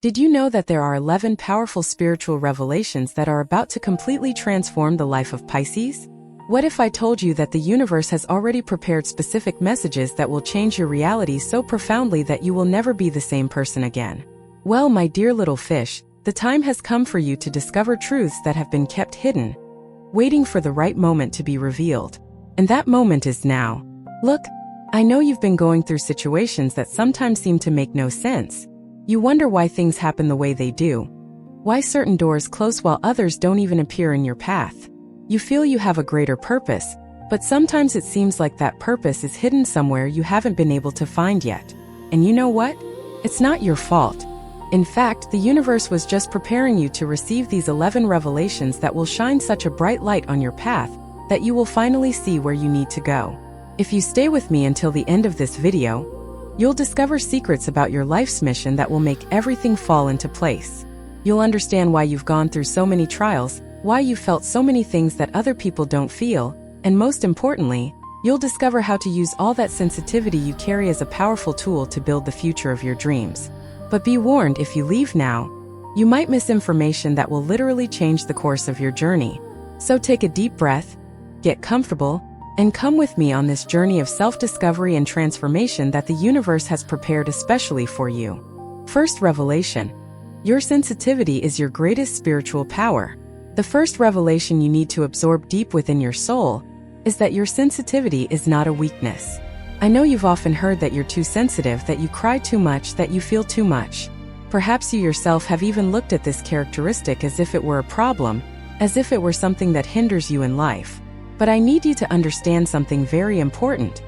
Did you know that there are 11 powerful spiritual revelations that are about to completely transform the life of Pisces? What if I told you that the universe has already prepared specific messages that will change your reality so profoundly that you will never be the same person again? Well, my dear little fish, the time has come for you to discover truths that have been kept hidden, waiting for the right moment to be revealed. And that moment is now. Look, I know you've been going through situations that sometimes seem to make no sense. You wonder why things happen the way they do, why certain doors close while others don't even appear in your path. You feel you have a greater purpose, but sometimes it seems like that purpose is hidden somewhere you haven't been able to find yet. And you know what? It's not your fault. In fact, the universe was just preparing you to receive these 11 revelations that will shine such a bright light on your path that you will finally see where you need to go. If you stay with me until the end of this video, you'll discover secrets about your life's mission that will make everything fall into place. You'll understand why you've gone through so many trials, why you felt so many things that other people don't feel, and most importantly, you'll discover how to use all that sensitivity you carry as a powerful tool to build the future of your dreams. But be warned, if you leave now, you might miss information that will literally change the course of your journey. So take a deep breath, get comfortable, and come with me on this journey of self-discovery and transformation that the universe has prepared especially for you. First revelation: your sensitivity is your greatest spiritual power. The first revelation you need to absorb deep within your soul is that your sensitivity is not a weakness. I know you've often heard that you're too sensitive, that you cry too much, that you feel too much. Perhaps you yourself have even looked at this characteristic as if it were a problem, as if it were something that hinders you in life. But I need you to understand something very important.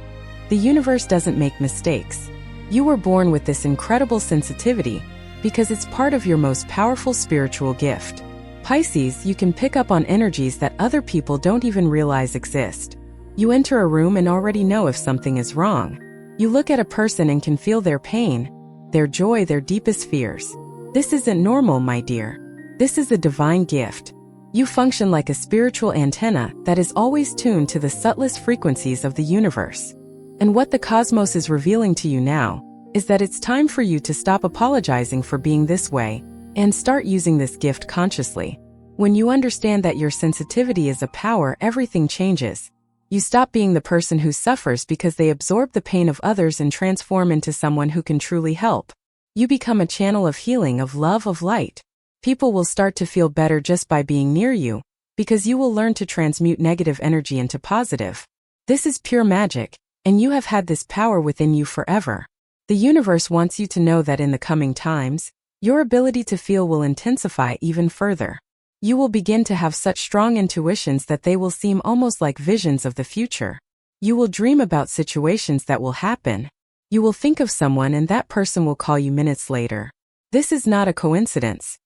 The universe doesn't make mistakes. You were born with this incredible sensitivity because it's part of your most powerful spiritual gift. Pisces, you can pick up on energies that other people don't even realize exist. You enter a room and already know if something is wrong. You look at a person and can feel their pain, their joy, their deepest fears. This isn't normal, my dear. This is a divine gift. You function like a spiritual antenna that is always tuned to the subtlest frequencies of the universe. And what the cosmos is revealing to you now is that it's time for you to stop apologizing for being this way and start using this gift consciously. When you understand that your sensitivity is a power, everything changes. You stop being the person who suffers because they absorb the pain of others and transform into someone who can truly help. You become a channel of healing, of love, of light. People will start to feel better just by being near you, because you will learn to transmute negative energy into positive. This is pure magic, and you have had this power within you forever. The universe wants you to know that in the coming times, your ability to feel will intensify even further. You will begin to have such strong intuitions that they will seem almost like visions of the future. You will dream about situations that will happen. You will think of someone and that person will call you minutes later. This is not a coincidence.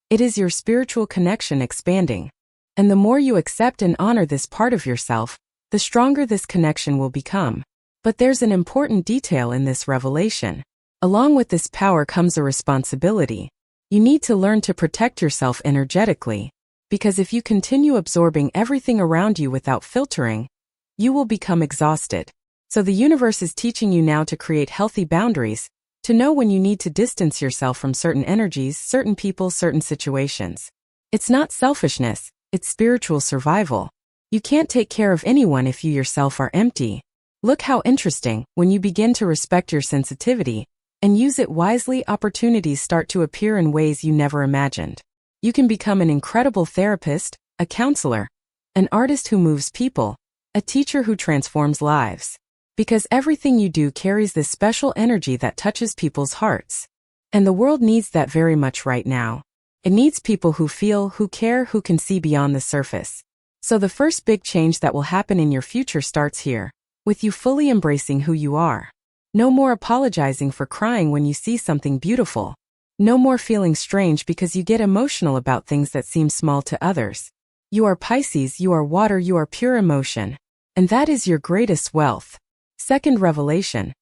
It is your spiritual connection expanding. And the more you accept and honor this part of yourself, the stronger this connection will become. But there's an important detail in this revelation. Along with this power comes a responsibility. You need to learn to protect yourself energetically, because if you continue absorbing everything around you without filtering, you will become exhausted. So the universe is teaching you now to create healthy boundaries, to know when you need to distance yourself from certain energies, certain people, certain situations. It's not selfishness, it's spiritual survival. You can't take care of anyone if you yourself are empty. Look how interesting, when you begin to respect your sensitivity and use it wisely, opportunities start to appear in ways you never imagined. You can become an incredible therapist, a counselor, an artist who moves people, a teacher who transforms lives. Because everything you do carries this special energy that touches people's hearts. And the world needs that very much right now. It needs people who feel, who care, who can see beyond the surface. So the first big change that will happen in your future starts here, with you fully embracing who you are. No more apologizing for crying when you see something beautiful. No more feeling strange because you get emotional about things that seem small to others. You are Pisces, you are water, you are pure emotion. And that is your greatest wealth. Second revelation: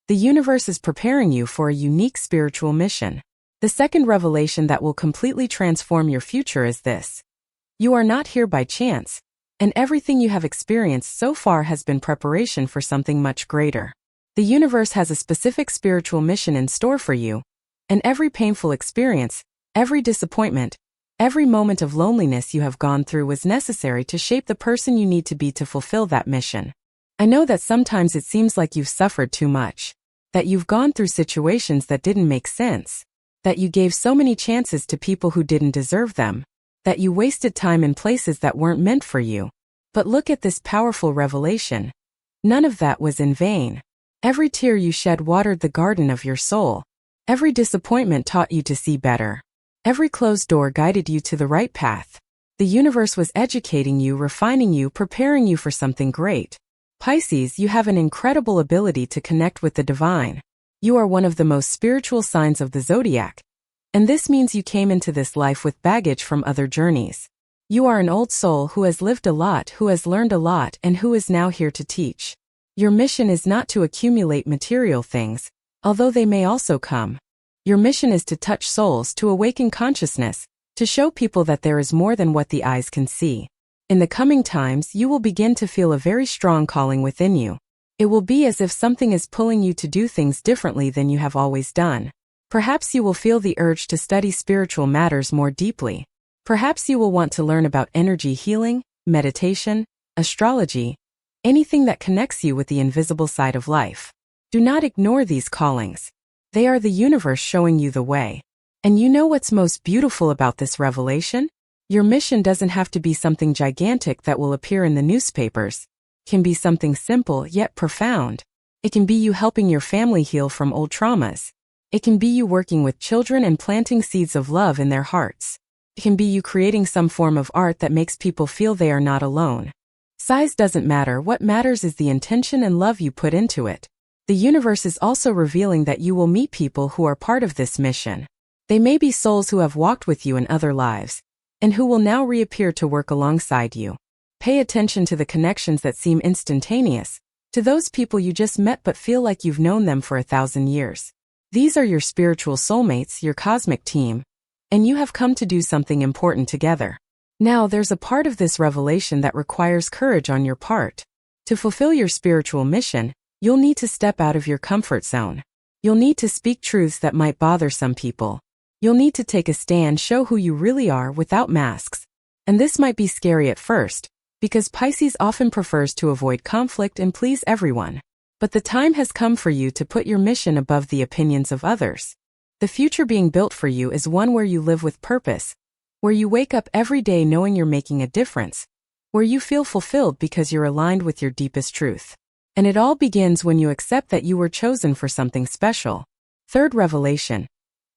the universe is preparing you for a unique spiritual mission. The second revelation that will completely transform your future is this: you are not here by chance, and everything you have experienced so far has been preparation for something much greater. The universe has a specific spiritual mission in store for you, And every painful experience, every disappointment, every moment of loneliness you have gone through was necessary to shape the person you need to be to fulfill that mission. I know that sometimes it seems like you've suffered too much, that you've gone through situations that didn't make sense, that you gave so many chances to people who didn't deserve them, that you wasted time in places that weren't meant for you. But look at this powerful revelation. None of that was in vain. Every tear you shed watered the garden of your soul. Every disappointment taught you to see better. Every closed door guided you to the right path. The universe was educating you, refining you, preparing you for something great. Pisces, you have an incredible ability to connect with the divine. You are one of the most spiritual signs of the zodiac. And this means you came into this life with baggage from other journeys. You are an old soul who has lived a lot, who has learned a lot, and who is now here to teach. Your mission is not to accumulate material things, although they may also come. Your mission is to touch souls, to awaken consciousness, to show people that there is more than what the eyes can see. In the coming times, you will begin to feel a very strong calling within you. It will be as if something is pulling you to do things differently than you have always done. Perhaps you will feel the urge to study spiritual matters more deeply. Perhaps you will want to learn about energy healing, meditation, astrology, anything that connects you with the invisible side of life. Do not ignore these callings. They are the universe showing you the way. And you know what's most beautiful about this revelation? Your mission doesn't have to be something gigantic that will appear in the newspapers. It can be something simple yet profound. It can be you helping your family heal from old traumas. It can be you working with children and planting seeds of love in their hearts. It can be you creating some form of art that makes people feel they are not alone. Size doesn't matter. What matters is the intention and love you put into it. The universe is also revealing that you will meet people who are part of this mission. They may be souls who have walked with you in other lives, and who will now reappear to work alongside you. Pay attention to the connections that seem instantaneous, to those people you just met but feel like you've known them for 1,000 years. These are your spiritual soulmates, your cosmic team, and you have come to do something important together. Now, there's a part of this revelation that requires courage on your part. To fulfill your spiritual mission, you'll need to step out of your comfort zone. You'll need to speak truths that might bother some people. You'll need to take a stand, show who you really are without masks. And this might be scary at first, because Pisces often prefers to avoid conflict and please everyone. But the time has come for you to put your mission above the opinions of others. The future being built for you is one where you live with purpose, where you wake up every day knowing you're making a difference, where you feel fulfilled because you're aligned with your deepest truth. And it all begins when you accept that you were chosen for something special. Third revelation.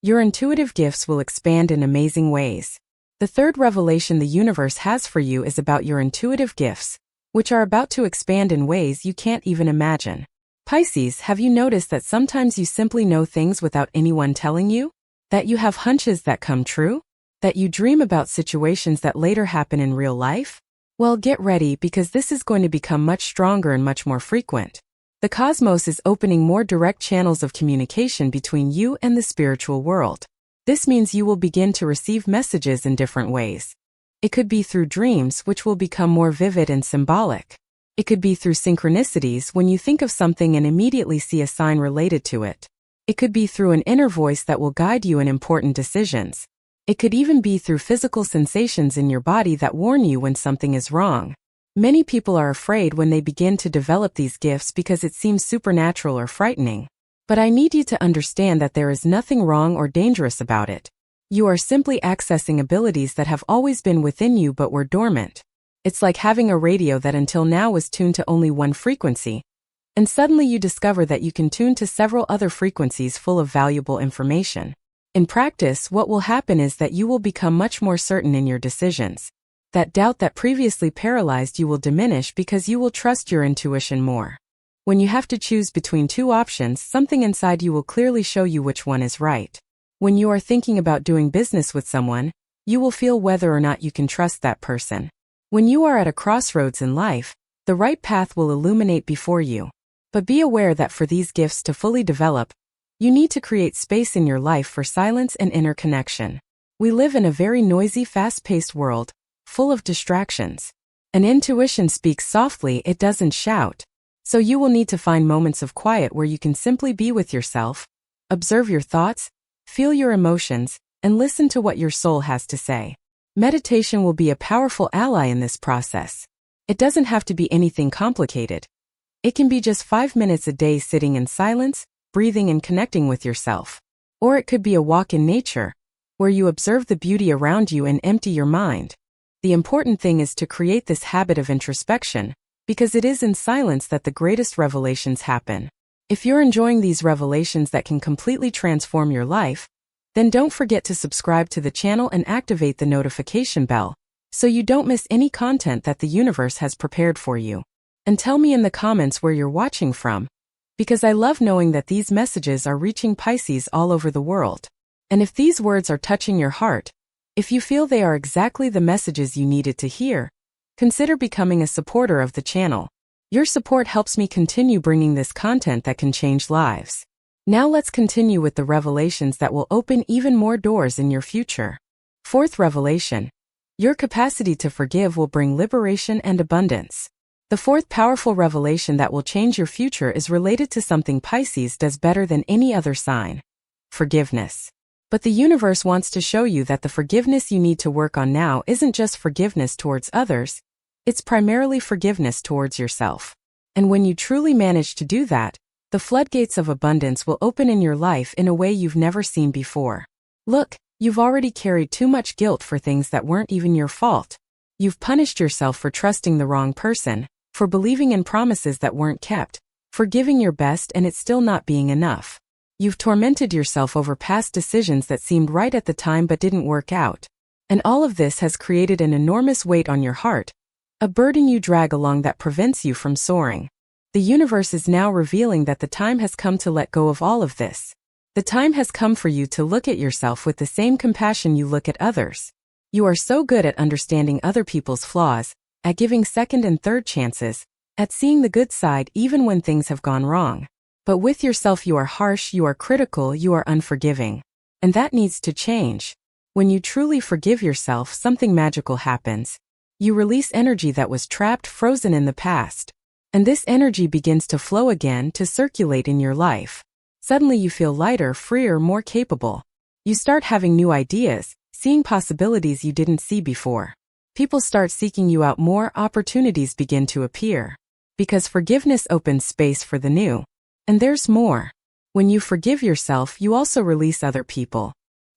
Your intuitive gifts will expand in amazing ways. The third revelation the universe has for you is about your intuitive gifts, which are about to expand in ways you can't even imagine. Pisces, have you noticed that sometimes you simply know things without anyone telling you? That you have hunches that come true? That you dream about situations that later happen in real life? Well, get ready, because this is going to become much stronger and much more frequent. The cosmos is opening more direct channels of communication between you and the spiritual world. This means you will begin to receive messages in different ways. It could be through dreams, which will become more vivid and symbolic. It could be through synchronicities, when you think of something and immediately see a sign related to it. It could be through an inner voice that will guide you in important decisions. It could even be through physical sensations in your body that warn you when something is wrong. Many people are afraid when they begin to develop these gifts because it seems supernatural or frightening. But I need you to understand that there is nothing wrong or dangerous about it. You are simply accessing abilities that have always been within you but were dormant. It's like having a radio that until now was tuned to only one frequency, and suddenly you discover that you can tune to several other frequencies full of valuable information. In practice, what will happen is that you will become much more certain in your decisions. That doubt that previously paralyzed you will diminish because you will trust your intuition more. When you have to choose between two options, something inside you will clearly show you which one is right. When you are thinking about doing business with someone, you will feel whether or not you can trust that person. When you are at a crossroads in life, the right path will illuminate before you. But be aware that for these gifts to fully develop, you need to create space in your life for silence and inner connection. We live in a very noisy, fast-paced world, full of distractions. And intuition speaks softly, it doesn't shout. So you will need to find moments of quiet where you can simply be with yourself, observe your thoughts, Feel your emotions, and listen to what your soul has to say. Meditation will be a powerful ally in this process. It doesn't have to be anything complicated. It can be just 5 minutes a day sitting in silence, breathing and connecting with yourself. Or it could be a walk in nature, where you observe the beauty around you and empty your mind. The important thing is to create this habit of introspection, because it is in silence that the greatest revelations happen. If you're enjoying these revelations that can completely transform your life, then don't forget to subscribe to the channel and activate the notification bell, so you don't miss any content that the universe has prepared for you. And tell me in the comments where you're watching from, because I love knowing that these messages are reaching Pisces all over the world. And if these words are touching your heart, if you feel they are exactly the messages you needed to hear, consider becoming a supporter of the channel. Your support helps me continue bringing this content that can change lives. Now let's continue with the revelations that will open even more doors in your future. Fourth revelation. Your capacity to forgive will bring liberation and abundance. The fourth powerful revelation that will change your future is related to something Pisces does better than any other sign: forgiveness. But the universe wants to show you that the forgiveness you need to work on now isn't just forgiveness towards others, it's primarily forgiveness towards yourself. And when you truly manage to do that, the floodgates of abundance will open in your life in a way you've never seen before. Look, you've already carried too much guilt for things that weren't even your fault. You've punished yourself for trusting the wrong person, for believing in promises that weren't kept, for giving your best and it still not being enough. You've tormented yourself over past decisions that seemed right at the time but didn't work out. And all of this has created an enormous weight on your heart, a burden you drag along that prevents you from soaring. The universe is now revealing that the time has come to let go of all of this. The time has come for you to look at yourself with the same compassion you look at others. You are so good at understanding other people's flaws, at giving second and third chances, at seeing the good side even when things have gone wrong. But with yourself you are harsh, you are critical, you are unforgiving. And that needs to change. When you truly forgive yourself, something magical happens. You release energy that was trapped, frozen in the past. And this energy begins to flow again, to circulate in your life. Suddenly you feel lighter, freer, more capable. You start having new ideas, seeing possibilities you didn't see before. People start seeking you out more, opportunities begin to appear. Because forgiveness opens space for the new. And there's more. When you forgive yourself, you also release other people.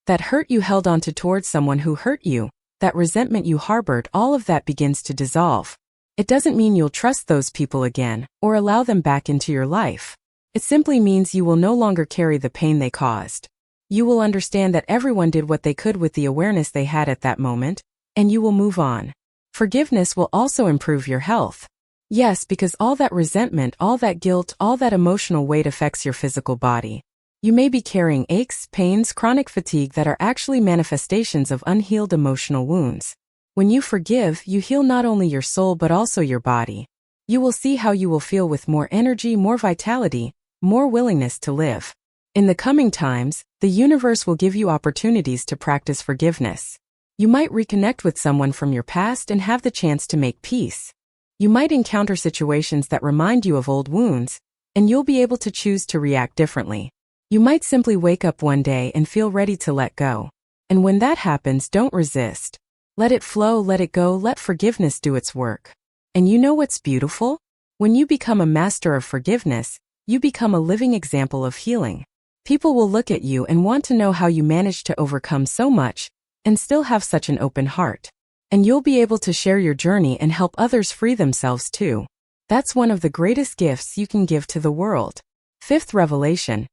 That hurt you held onto towards someone who hurt you, that resentment you harbored, all of that begins to dissolve. It doesn't mean you'll trust those people again, or allow them back into your life. It simply means you will no longer carry the pain they caused. You will understand that everyone did what they could with the awareness they had at that moment, and you will move on. Forgiveness will also improve your health. Yes, because all that resentment, all that guilt, all that emotional weight affects your physical body. You may be carrying aches, pains, chronic fatigue that are actually manifestations of unhealed emotional wounds. When you forgive, you heal not only your soul but also your body. You will see how you will feel with more energy, more vitality, more willingness to live. In the coming times, the universe will give you opportunities to practice forgiveness. You might reconnect with someone from your past and have the chance to make peace. You might encounter situations that remind you of old wounds, and you'll be able to choose to react differently. You might simply wake up one day and feel ready to let go. And when that happens, don't resist. Let it flow, let it go, let forgiveness do its work. And you know what's beautiful? When you become a master of forgiveness, you become a living example of healing. People will look at you and want to know how you managed to overcome so much and still have such an open heart. And you'll be able to share your journey and help others free themselves too. That's one of the greatest gifts you can give to the world. Fifth revelation.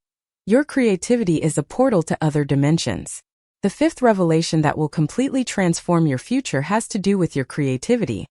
Your creativity is a portal to other dimensions. The fifth revelation that will completely transform your future has to do with your creativity,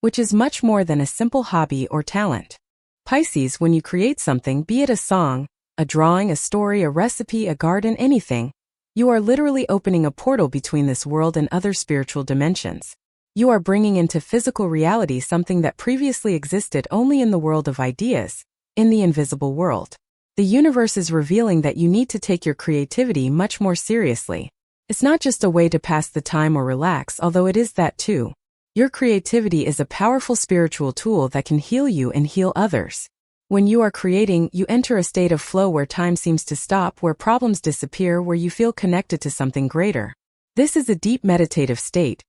which is much more than a simple hobby or talent. Pisces, when you create something, be it a song, a drawing, a story, a recipe, a garden, anything, you are literally opening a portal between this world and other spiritual dimensions. You are bringing into physical reality something that previously existed only in the world of ideas, in the invisible world. The universe is revealing that you need to take your creativity much more seriously. It's not just a way to pass the time or relax, although it is that too. Your creativity is a powerful spiritual tool that can heal you and heal others. When you are creating, you enter a state of flow where time seems to stop, where problems disappear, where you feel connected to something greater. This is a deep meditative state.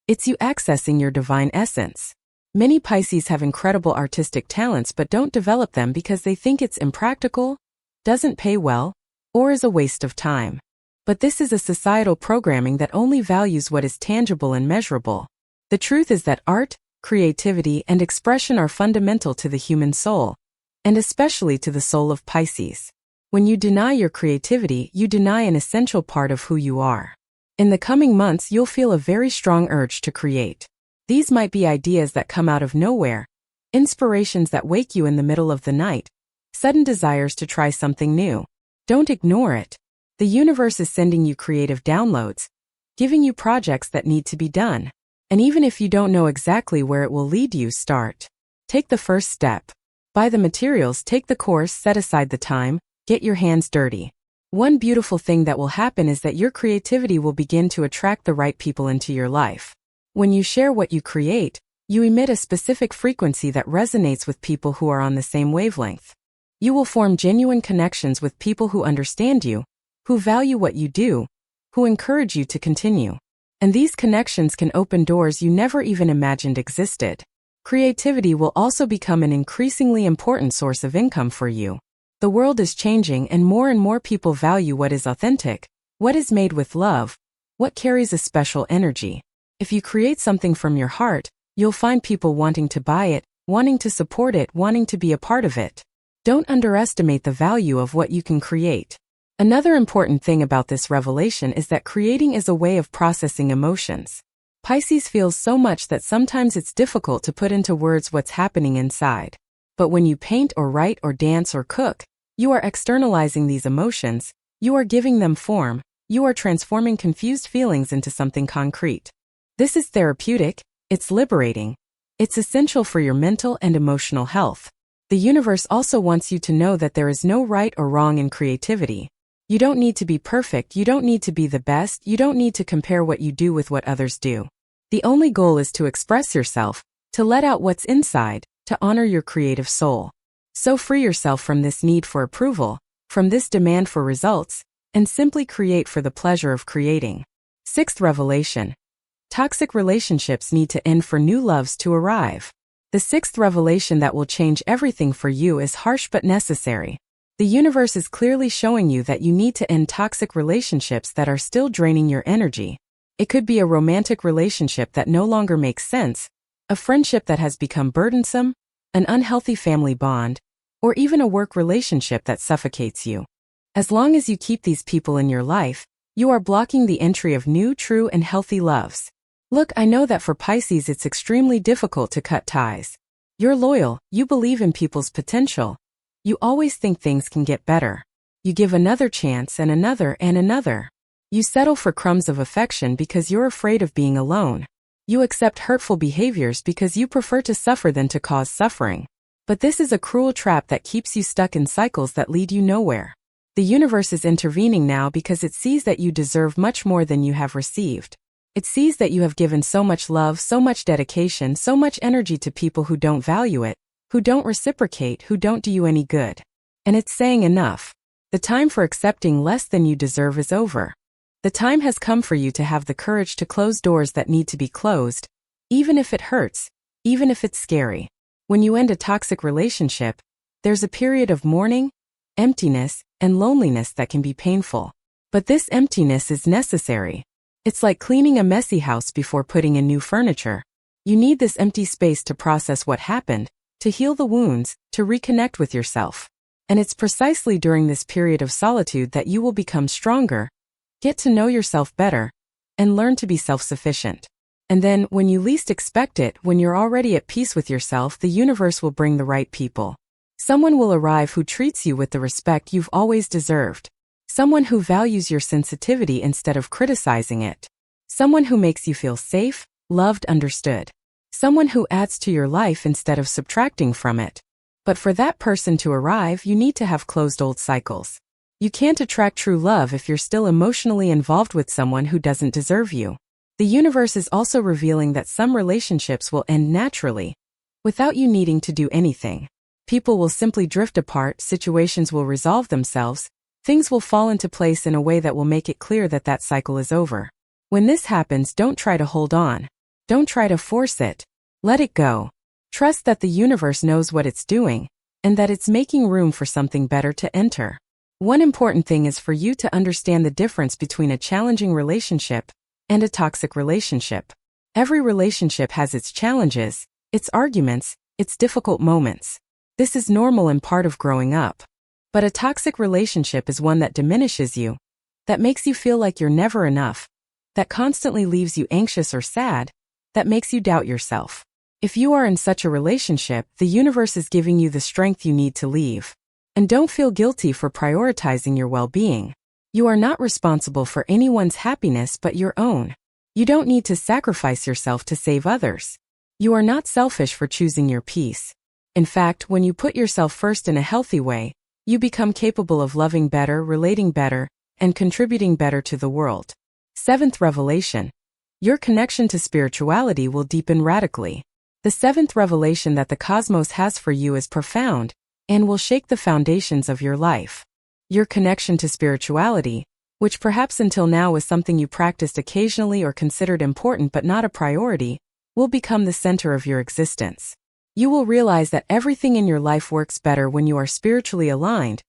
It's you accessing your divine essence. Many Pisces have incredible artistic talents but don't develop them because they think it's impractical, doesn't pay well, or is a waste of time. But this is a societal programming that only values what is tangible and measurable. The truth is that art, creativity, and expression are fundamental to the human soul, and especially to the soul of Pisces. When you deny your creativity, you deny an essential part of who you are. In the coming months, you'll feel a very strong urge to create. These might be ideas that come out of nowhere, inspirations that wake you in the middle of the night, sudden desires to try something new. Don't ignore it. The universe is sending you creative downloads, giving you projects that need to be done. And even if you don't know exactly where it will lead you, start. Take the first step. Buy the materials, take the course, set aside the time, get your hands dirty. One beautiful thing that will happen is that your creativity will begin to attract the right people into your life. When you share what you create, you emit a specific frequency that resonates with people who are on the same wavelength. You will form genuine connections with people who understand you, who value what you do, who encourage you to continue. And these connections can open doors you never even imagined existed. Creativity will also become an increasingly important source of income for you. The world is changing and more people value what is authentic, what is made with love, what carries a special energy. If you create something from your heart, you'll find people wanting to buy it, wanting to support it, wanting to be a part of it. Don't underestimate the value of what you can create. Another important thing about this revelation is that creating is a way of processing emotions. Pisces feels so much that sometimes it's difficult to put into words what's happening inside. But when you paint or write or dance or cook, you are externalizing these emotions, you are giving them form, you are transforming confused feelings into something concrete. This is therapeutic, it's liberating, it's essential for your mental and emotional health. The universe also wants you to know that there is no right or wrong in creativity. You don't need to be perfect, you don't need to be the best, you don't need to compare what you do with what others do. The only goal is to express yourself, to let out what's inside, to honor your creative soul. So free yourself from this need for approval, from this demand for results, and simply create for the pleasure of creating. Sixth revelation. Toxic relationships need to end for new loves to arrive. The sixth revelation that will change everything for you is harsh but necessary. The universe is clearly showing you that you need to end toxic relationships that are still draining your energy. It could be a romantic relationship that no longer makes sense, a friendship that has become burdensome, an unhealthy family bond, or even a work relationship that suffocates you. As long as you keep these people in your life, you are blocking the entry of new, true, and healthy loves. Look, I know that for Pisces it's extremely difficult to cut ties. You're loyal, you believe in people's potential. You always think things can get better. You give another chance and another and another. You settle for crumbs of affection because you're afraid of being alone. You accept hurtful behaviors because you prefer to suffer than to cause suffering. But this is a cruel trap that keeps you stuck in cycles that lead you nowhere. The universe is intervening now because it sees that you deserve much more than you have received. It sees that you have given so much love, so much dedication, so much energy to people who don't value it, who don't reciprocate, who don't do you any good. And it's saying enough. The time for accepting less than you deserve is over. The time has come for you to have the courage to close doors that need to be closed, even if it hurts, even if it's scary. When you end a toxic relationship, there's a period of mourning, emptiness, and loneliness that can be painful. But this emptiness is necessary. It's like cleaning a messy house before putting in new furniture. You need this empty space to process what happened, to heal the wounds, to reconnect with yourself. And it's precisely during this period of solitude that you will become stronger, get to know yourself better, and learn to be self-sufficient. And then, when you least expect it, when you're already at peace with yourself, the universe will bring the right people. Someone will arrive who treats you with the respect you've always deserved. Someone who values your sensitivity instead of criticizing it. Someone who makes you feel safe, loved, understood. Someone who adds to your life instead of subtracting from it. But for that person to arrive, you need to have closed old cycles. You can't attract true love if you're still emotionally involved with someone who doesn't deserve you. The universe is also revealing that some relationships will end naturally, without you needing to do anything. People will simply drift apart, situations will resolve themselves, things will fall into place in a way that will make it clear that that cycle is over. When this happens, don't try to hold on. Don't try to force it. Let it go. Trust that the universe knows what it's doing, and that it's making room for something better to enter. One important thing is for you to understand the difference between a challenging relationship and a toxic relationship. Every relationship has its challenges, its arguments, its difficult moments. This is normal and part of growing up. But a toxic relationship is one that diminishes you, that makes you feel like you're never enough, that constantly leaves you anxious or sad, that makes you doubt yourself. If you are in such a relationship, the universe is giving you the strength you need to leave. And don't feel guilty for prioritizing your well-being. You are not responsible for anyone's happiness but your own. You don't need to sacrifice yourself to save others. You are not selfish for choosing your peace. In fact, when you put yourself first in a healthy way, you become capable of loving better, relating better, and contributing better to the world. Seventh revelation. Your connection to spirituality will deepen radically. The seventh revelation that the cosmos has for you is profound and will shake the foundations of your life. Your connection to spirituality, which perhaps until now was something you practiced occasionally or considered important but not a priority, will become the center of your existence. You will realize that everything in your life works better when you are spiritually aligned,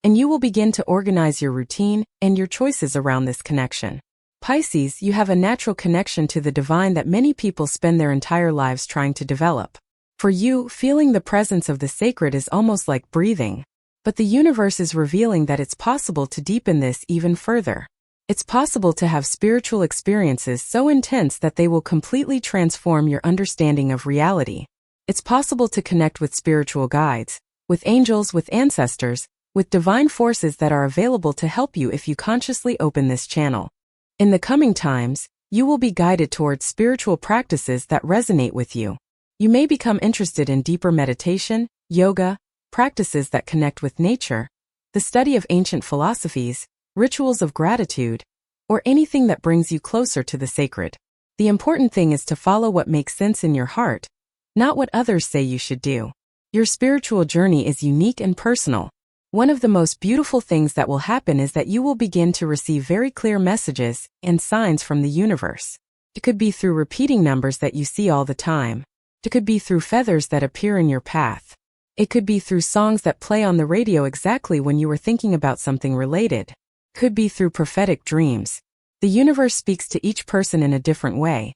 and you will begin to organize your routine and your choices around this connection. Pisces, you have a natural connection to the divine that many people spend their entire lives trying to develop. For you, feeling the presence of the sacred is almost like breathing. But the universe is revealing that it's possible to deepen this even further. It's possible to have spiritual experiences so intense that they will completely transform your understanding of reality. It's possible to connect with spiritual guides, with angels, with ancestors, with divine forces that are available to help you if you consciously open this channel. In the coming times, you will be guided towards spiritual practices that resonate with you. You may become interested in deeper meditation, yoga, practices that connect with nature, the study of ancient philosophies, rituals of gratitude, or anything that brings you closer to the sacred. The important thing is to follow what makes sense in your heart, not what others say you should do. Your spiritual journey is unique and personal. One of the most beautiful things that will happen is that you will begin to receive very clear messages and signs from the universe. It could be through repeating numbers that you see all the time. It could be through feathers that appear in your path. It could be through songs that play on the radio exactly when you were thinking about something related. It could be through prophetic dreams. The universe speaks to each person in a different way,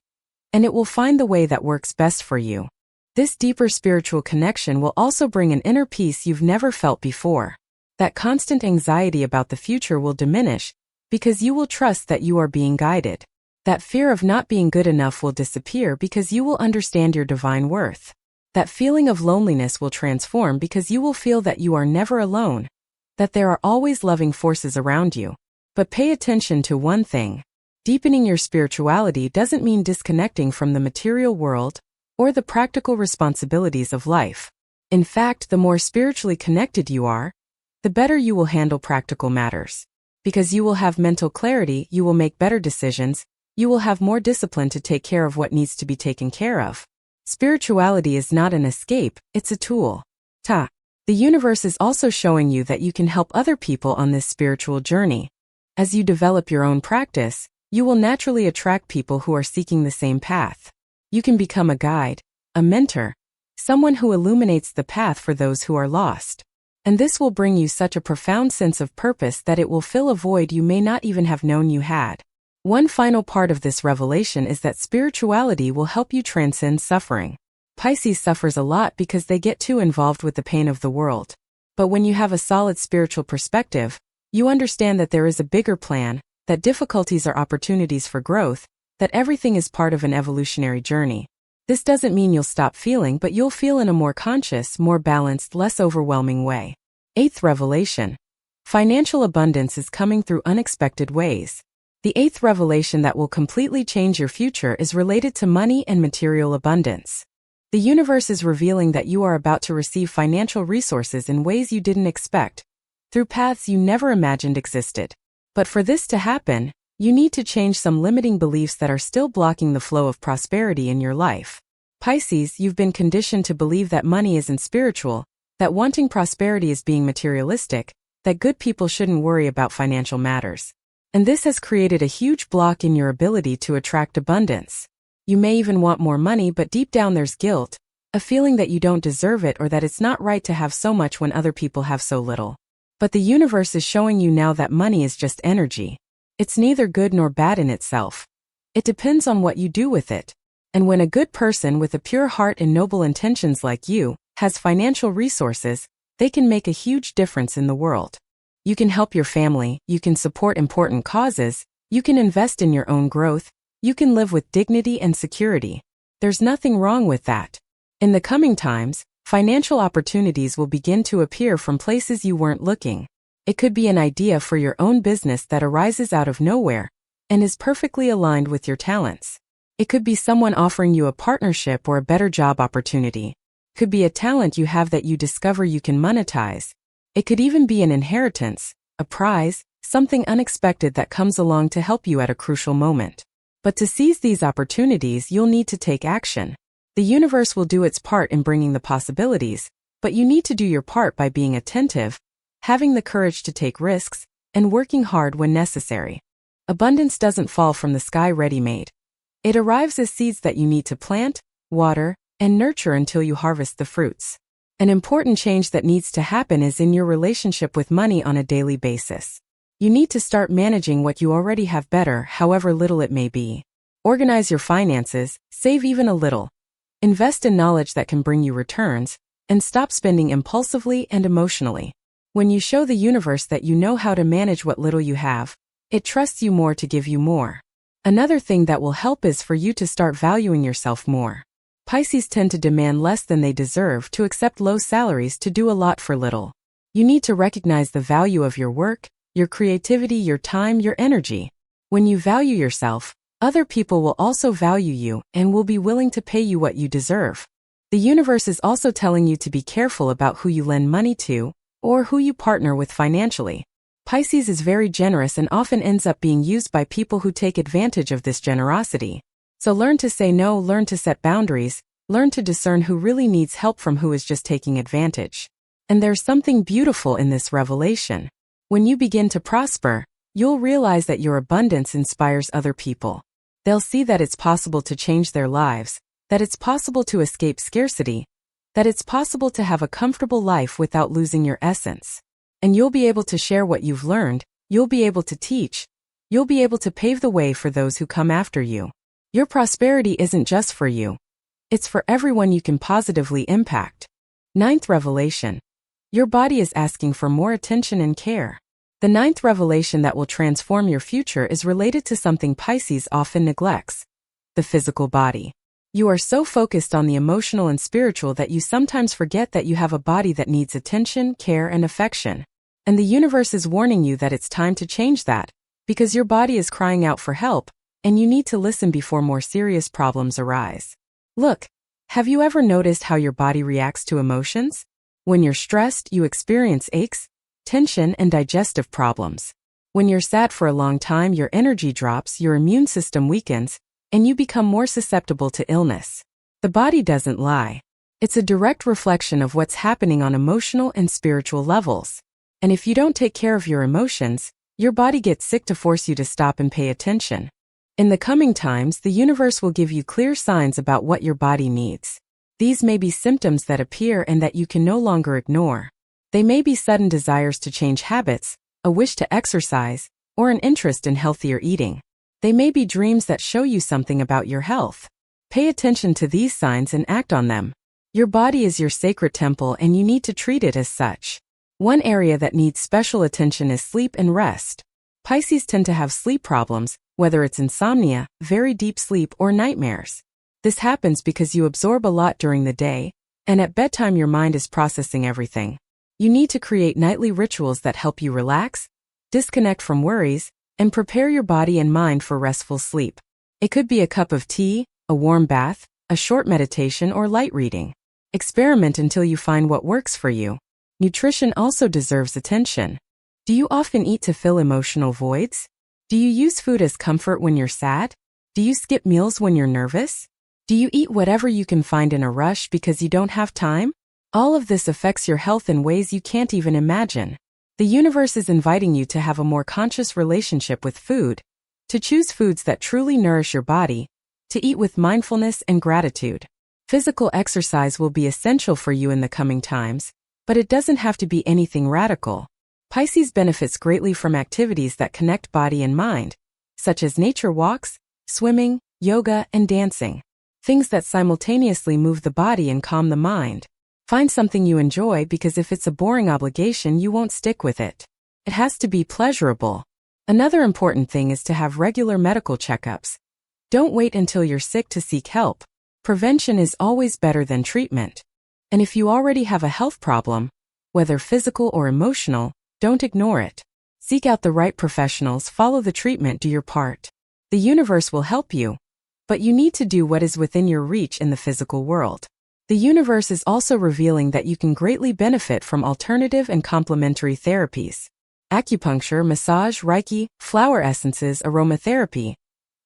and it will find the way that works best for you. This deeper spiritual connection will also bring an inner peace you've never felt before. That constant anxiety about the future will diminish because you will trust that you are being guided. That fear of not being good enough will disappear because you will understand your divine worth. That feeling of loneliness will transform because you will feel that you are never alone, that there are always loving forces around you. But pay attention to one thing. Deepening your spirituality doesn't mean disconnecting from the material world or the practical responsibilities of life. In fact, the more spiritually connected you are, the better you will handle practical matters. Because you will have mental clarity, you will make better decisions, you will have more discipline to take care of what needs to be taken care of. Spirituality is not an escape, it's a tool. The universe is also showing you that you can help other people on this spiritual journey. As you develop your own practice, you will naturally attract people who are seeking the same path. You can become a guide, a mentor, someone who illuminates the path for those who are lost. And this will bring you such a profound sense of purpose that it will fill a void you may not even have known you had. One final part of this revelation is that spirituality will help you transcend suffering. Pisces suffers a lot because they get too involved with the pain of the world. But when you have a solid spiritual perspective, you understand that there is a bigger plan, that difficulties are opportunities for growth, that everything is part of an evolutionary journey. This doesn't mean you'll stop feeling, but you'll feel in a more conscious, more balanced, less overwhelming way. Eighth revelation. Financial abundance is coming through unexpected ways. The eighth revelation that will completely change your future is related to money and material abundance. The universe is revealing that you are about to receive financial resources in ways you didn't expect, through paths you never imagined existed. But for this to happen, you need to change some limiting beliefs that are still blocking the flow of prosperity in your life. Pisces, you've been conditioned to believe that money isn't spiritual, that wanting prosperity is being materialistic, that good people shouldn't worry about financial matters. And this has created a huge block in your ability to attract abundance. You may even want more money, but deep down there's guilt, a feeling that you don't deserve it or that it's not right to have so much when other people have so little. But the universe is showing you now that money is just energy. It's neither good nor bad in itself. It depends on what you do with it. And when a good person with a pure heart and noble intentions like you has financial resources, they can make a huge difference in the world. You can help your family, you can support important causes, you can invest in your own growth, you can live with dignity and security. There's nothing wrong with that. In the coming times, financial opportunities will begin to appear from places you weren't looking. It could be an idea for your own business that arises out of nowhere and is perfectly aligned with your talents. It could be someone offering you a partnership or a better job opportunity. Could be a talent you have that you discover you can monetize. It could even be an inheritance, a prize, something unexpected that comes along to help you at a crucial moment. But to seize these opportunities, you'll need to take action. The universe will do its part in bringing the possibilities, but you need to do your part by being attentive, having the courage to take risks, and working hard when necessary. Abundance doesn't fall from the sky ready-made. It arrives as seeds that you need to plant, water, and nurture until you harvest the fruits. An important change that needs to happen is in your relationship with money on a daily basis. You need to start managing what you already have better, however little it may be. Organize your finances, save even a little. Invest in knowledge that can bring you returns, and stop spending impulsively and emotionally. When you show the universe that you know how to manage what little you have, it trusts you more to give you more. Another thing that will help is for you to start valuing yourself more. Pisces tend to demand less than they deserve, to accept low salaries, to do a lot for little. You need to recognize the value of your work, your creativity, your time, your energy. When you value yourself, other people will also value you and will be willing to pay you what you deserve. The universe is also telling you to be careful about who you lend money to or who you partner with financially. Pisces is very generous and often ends up being used by people who take advantage of this generosity. So learn to say no, learn to set boundaries, learn to discern who really needs help from who is just taking advantage. And there's something beautiful in this revelation. When you begin to prosper, you'll realize that your abundance inspires other people. They'll see that it's possible to change their lives, that it's possible to escape scarcity, that it's possible to have a comfortable life without losing your essence. And you'll be able to share what you've learned, you'll be able to teach, you'll be able to pave the way for those who come after you. Your prosperity isn't just for you. It's for everyone you can positively impact. Ninth revelation. Your body is asking for more attention and care. The ninth revelation that will transform your future is related to something Pisces often neglects: the physical body. You are so focused on the emotional and spiritual that you sometimes forget that you have a body that needs attention, care, and affection. And the universe is warning you that it's time to change that, because your body is crying out for help, and you need to listen before more serious problems arise. Look, have you ever noticed how your body reacts to emotions? When you're stressed, you experience aches, tension, and digestive problems. When you're sad for a long time, your energy drops, your immune system weakens, and you become more susceptible to illness. The body doesn't lie. It's a direct reflection of what's happening on emotional and spiritual levels. And if you don't take care of your emotions, your body gets sick to force you to stop and pay attention. In the coming times, the universe will give you clear signs about what your body needs. These may be symptoms that appear and that you can no longer ignore. They may be sudden desires to change habits, a wish to exercise, or an interest in healthier eating. They may be dreams that show you something about your health. Pay attention to these signs and act on them. Your body is your sacred temple and you need to treat it as such. One area that needs special attention is sleep and rest. Pisces tend to have sleep problems, whether it's insomnia, very deep sleep, or nightmares. This happens because you absorb a lot during the day, and at bedtime your mind is processing everything. You need to create nightly rituals that help you relax, disconnect from worries, and prepare your body and mind for restful sleep. It could be a cup of tea, a warm bath, a short meditation, or light reading. Experiment until you find what works for you. Nutrition also deserves attention. Do you often eat to fill emotional voids? Do you use food as comfort when you're sad? Do you skip meals when you're nervous? Do you eat whatever you can find in a rush because you don't have time? All of this affects your health in ways you can't even imagine. The universe is inviting you to have a more conscious relationship with food, to choose foods that truly nourish your body, to eat with mindfulness and gratitude. Physical exercise will be essential for you in the coming times, but it doesn't have to be anything radical. Pisces benefits greatly from activities that connect body and mind, such as nature walks, swimming, yoga, and dancing. Things that simultaneously move the body and calm the mind. Find something you enjoy, because if it's a boring obligation, you won't stick with it. It has to be pleasurable. Another important thing is to have regular medical checkups. Don't wait until you're sick to seek help. Prevention is always better than treatment. And if you already have a health problem, whether physical or emotional, don't ignore it. Seek out the right professionals, follow the treatment, do your part. The universe will help you, but you need to do what is within your reach in the physical world. The universe is also revealing that you can greatly benefit from alternative and complementary therapies. Acupuncture, massage, Reiki, flower essences, aromatherapy.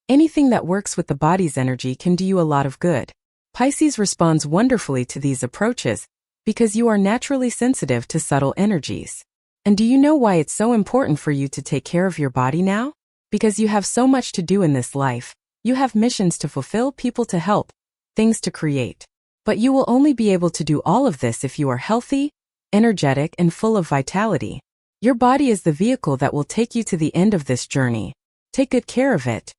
Anything that works with the body's energy can do you a lot of good. Pisces responds wonderfully to these approaches because you are naturally sensitive to subtle energies. And do you know why it's so important for you to take care of your body now? Because you have so much to do in this life. You have missions to fulfill, people to help, things to create. But you will only be able to do all of this if you are healthy, energetic, and full of vitality. Your body is the vehicle that will take you to the end of this journey. Take good care of it.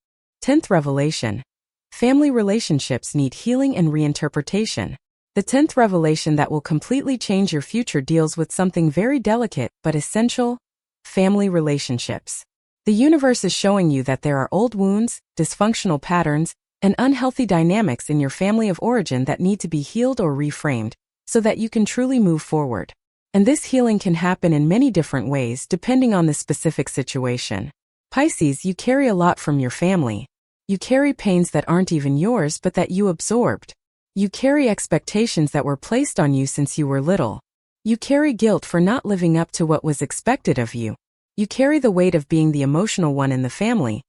10th revelation. Family relationships need healing and reinterpretation. The 10th revelation that will completely change your future deals with something very delicate but essential: family relationships. The universe is showing you that there are old wounds, dysfunctional patterns, and unhealthy dynamics in your family of origin that need to be healed or reframed so that you can truly move forward. And this healing can happen in many different ways depending on the specific situation. Pisces, you carry a lot from your family. You carry pains that aren't even yours but that you absorbed. You carry expectations that were placed on you since you were little. You carry guilt for not living up to what was expected of you. You carry the weight of being the emotional one in the family,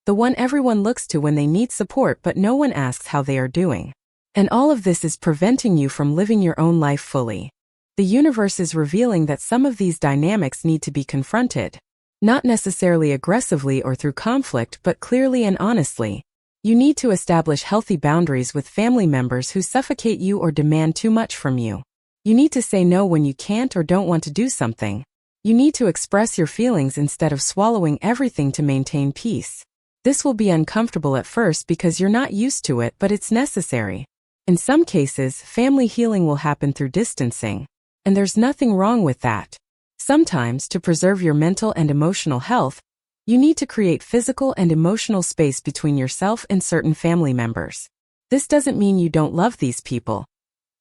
the one everyone looks to when they need support but no one asks how they are doing. And all of this is preventing you from living your own life fully. The universe is revealing that some of these dynamics need to be confronted. Not necessarily aggressively or through conflict, but clearly and honestly. You need to establish healthy boundaries with family members who suffocate you or demand too much from you. You need to say no when you can't or don't want to do something. You need to express your feelings instead of swallowing everything to maintain peace. This will be uncomfortable at first because you're not used to it, but it's necessary. In some cases, family healing will happen through distancing. And there's nothing wrong with that. Sometimes, to preserve your mental and emotional health, you need to create physical and emotional space between yourself and certain family members. This doesn't mean you don't love these people.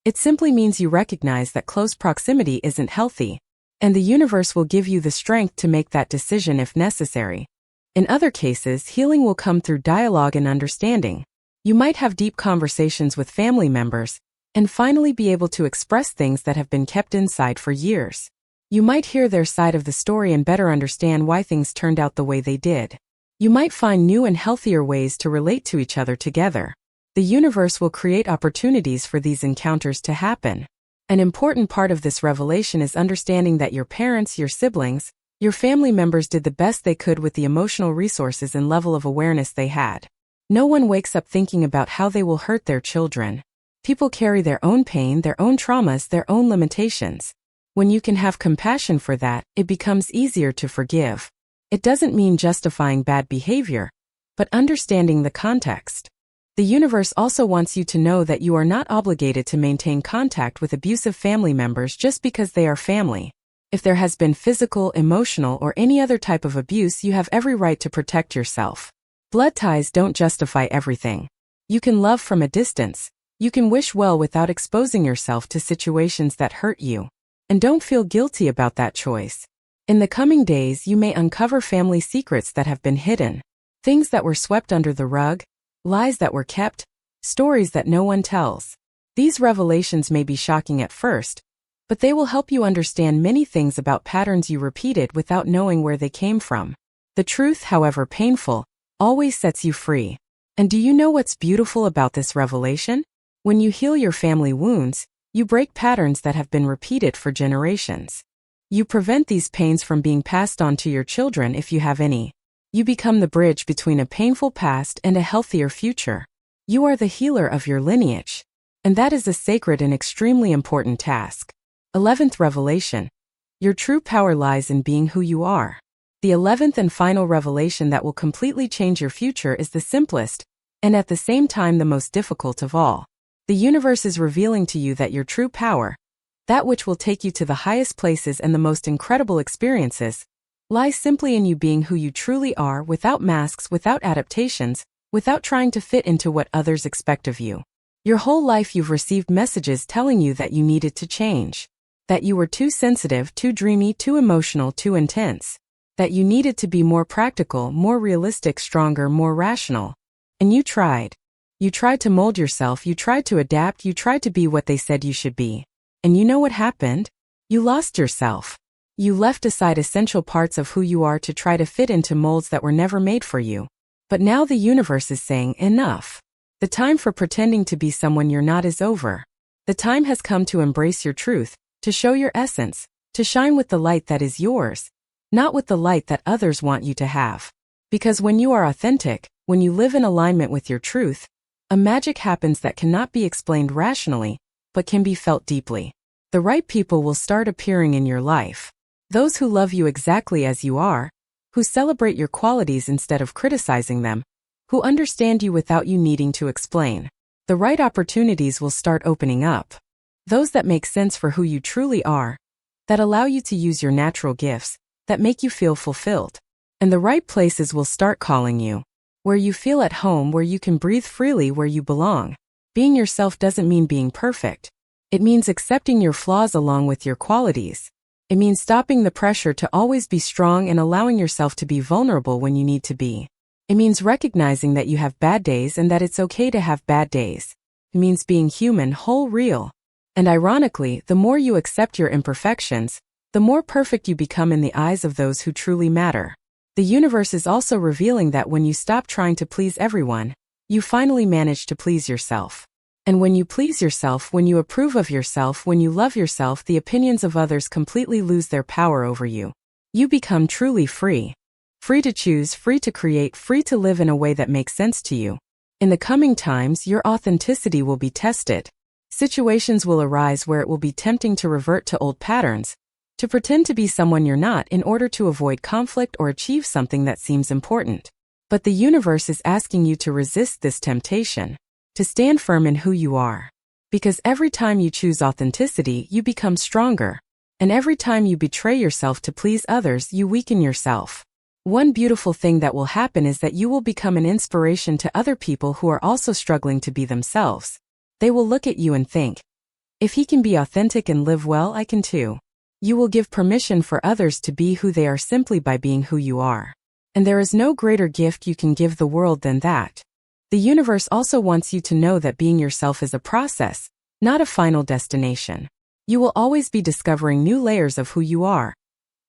It simply means you recognize that close proximity isn't healthy, and the universe will give you the strength to make that decision if necessary. In other cases, healing will come through dialogue and understanding. You might have deep conversations with family members, and finally be able to express things that have been kept inside for years. You might hear their side of the story and better understand why things turned out the way they did. You might find new and healthier ways to relate to each other together. The universe will create opportunities for these encounters to happen. An important part of this revelation is understanding that your parents, your siblings, your family members did the best they could with the emotional resources and level of awareness they had. No one wakes up thinking about how they will hurt their children. People carry their own pain, their own traumas, their own limitations. When you can have compassion for that, it becomes easier to forgive. It doesn't mean justifying bad behavior, but understanding the context. The universe also wants you to know that you are not obligated to maintain contact with abusive family members just because they are family. If there has been physical, emotional, or any other type of abuse, you have every right to protect yourself. Blood ties don't justify everything. You can love from a distance. You can wish well without exposing yourself to situations that hurt you. And don't feel guilty about that choice. In the coming days, you may uncover family secrets that have been hidden. Things that were swept under the rug, lies that were kept, stories that no one tells. These revelations may be shocking at first, but they will help you understand many things about patterns you repeated without knowing where they came from. The truth, however painful, always sets you free. And do you know what's beautiful about this revelation? When you heal your family wounds, You break patterns that have been repeated for generations. You prevent these pains from being passed on to your children if you have any. You become the bridge between a painful past and a healthier future. You are the healer of your lineage. And that is a sacred and extremely important task. 11th revelation. Your true power lies in being who you are. The 11th and final revelation that will completely change your future is the simplest, and at the same time the most difficult of all. The universe is revealing to you that your true power, that which will take you to the highest places and the most incredible experiences, lies simply in you being who you truly are, without masks, without adaptations, without trying to fit into what others expect of you. Your whole life you've received messages telling you that you needed to change, that you were too sensitive, too dreamy, too emotional, too intense, that you needed to be more practical, more realistic, stronger, more rational. And you tried. You tried to mold yourself, you tried to adapt, you tried to be what they said you should be. And you know what happened? You lost yourself. You left aside essential parts of who you are to try to fit into molds that were never made for you. But now the universe is saying, enough. The time for pretending to be someone you're not is over. The time has come to embrace your truth, to show your essence, to shine with the light that is yours, not with the light that others want you to have. Because when you are authentic, when you live in alignment with your truth, a magic happens that cannot be explained rationally, but can be felt deeply. The right people will start appearing in your life. Those who love you exactly as you are, who celebrate your qualities instead of criticizing them, who understand you without you needing to explain. The right opportunities will start opening up. Those that make sense for who you truly are, that allow you to use your natural gifts, that make you feel fulfilled. And the right places will start calling you. Where you feel at home, where you can breathe freely, where you belong. Being yourself doesn't mean being perfect. It means accepting your flaws along with your qualities. It means stopping the pressure to always be strong and allowing yourself to be vulnerable when you need to be. It means recognizing that you have bad days and that it's okay to have bad days. It means being human, whole, real. And ironically, the more you accept your imperfections, the more perfect you become in the eyes of those who truly matter. The universe is also revealing that when you stop trying to please everyone, you finally manage to please yourself. And when you please yourself, when you approve of yourself, when you love yourself, the opinions of others completely lose their power over you. You become truly free. Free to choose, free to create, free to live in a way that makes sense to you. In the coming times, your authenticity will be tested. Situations will arise where it will be tempting to revert to old patterns, to pretend to be someone you're not in order to avoid conflict or achieve something that seems important. But the universe is asking you to resist this temptation, to stand firm in who you are. Because every time you choose authenticity, you become stronger. And every time you betray yourself to please others, you weaken yourself. One beautiful thing that will happen is that you will become an inspiration to other people who are also struggling to be themselves. They will look at you and think, if he can be authentic and live well, I can too. You will give permission for others to be who they are simply by being who you are. And there is no greater gift you can give the world than that. The universe also wants you to know that being yourself is a process, not a final destination. You will always be discovering new layers of who you are.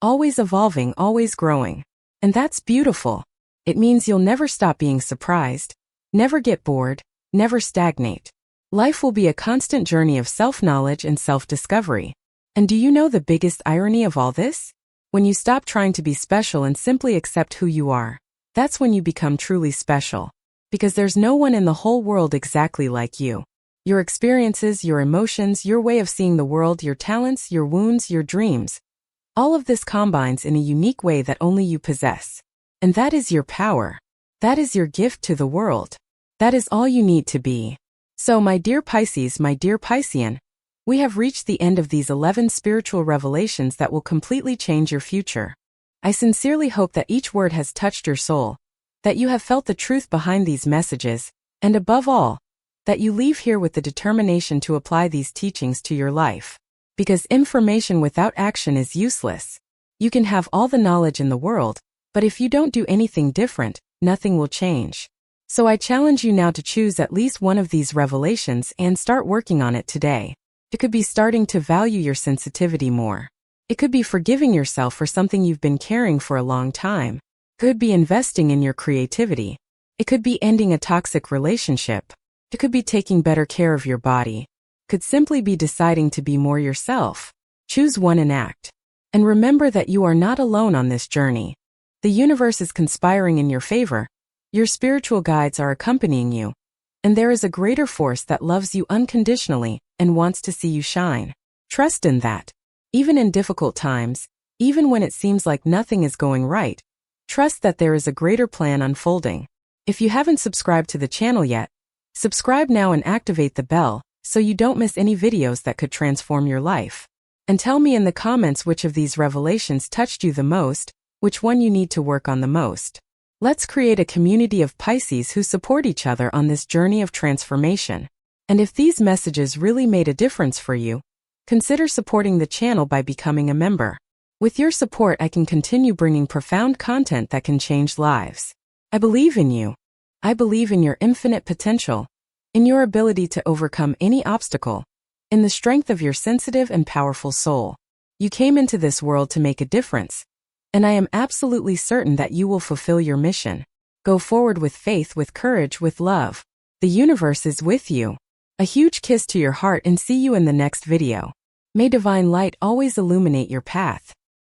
Always evolving, always growing. And that's beautiful. It means you'll never stop being surprised, never get bored, never stagnate. Life will be a constant journey of self-knowledge and self-discovery. And do you know the biggest irony of all this? When you stop trying to be special and simply accept who you are, that's when you become truly special. Because there's no one in the whole world exactly like you. Your experiences, your emotions, your way of seeing the world, your talents, your wounds, your dreams. All of this combines in a unique way that only you possess. And that is your power. That is your gift to the world. That is all you need to be. So my dear Pisces, my dear Piscean, we have reached the end of these 11 spiritual revelations that will completely change your future. I sincerely hope that each word has touched your soul, that you have felt the truth behind these messages, and above all, that you leave here with the determination to apply these teachings to your life. Because information without action is useless. You can have all the knowledge in the world, but if you don't do anything different, nothing will change. So I challenge you now to choose at least one of these revelations and start working on it today. It could be starting to value your sensitivity more. It could be forgiving yourself for something you've been carrying for a long time. It could be investing in your creativity. It could be ending a toxic relationship. It could be taking better care of your body. It could simply be deciding to be more yourself. Choose one and act. And remember that you are not alone on this journey. The universe is conspiring in your favor. Your spiritual guides are accompanying you. And there is a greater force that loves you unconditionally and wants to see you shine. Trust in that. Even in difficult times, even when it seems like nothing is going right, trust that there is a greater plan unfolding. If you haven't subscribed to the channel yet, subscribe now and activate the bell so you don't miss any videos that could transform your life. And tell me in the comments which of these revelations touched you the most, which one you need to work on the most. Let's create a community of Pisces who support each other on this journey of transformation. And if these messages really made a difference for you, consider supporting the channel by becoming a member. With your support, I can continue bringing profound content that can change lives. I believe in you. I believe in your infinite potential, in your ability to overcome any obstacle, in the strength of your sensitive and powerful soul. You came into this world to make a difference, and I am absolutely certain that you will fulfill your mission. Go forward with faith, with courage, with love. The universe is with you. A huge kiss to your heart and see you in the next video. May divine light always illuminate your path.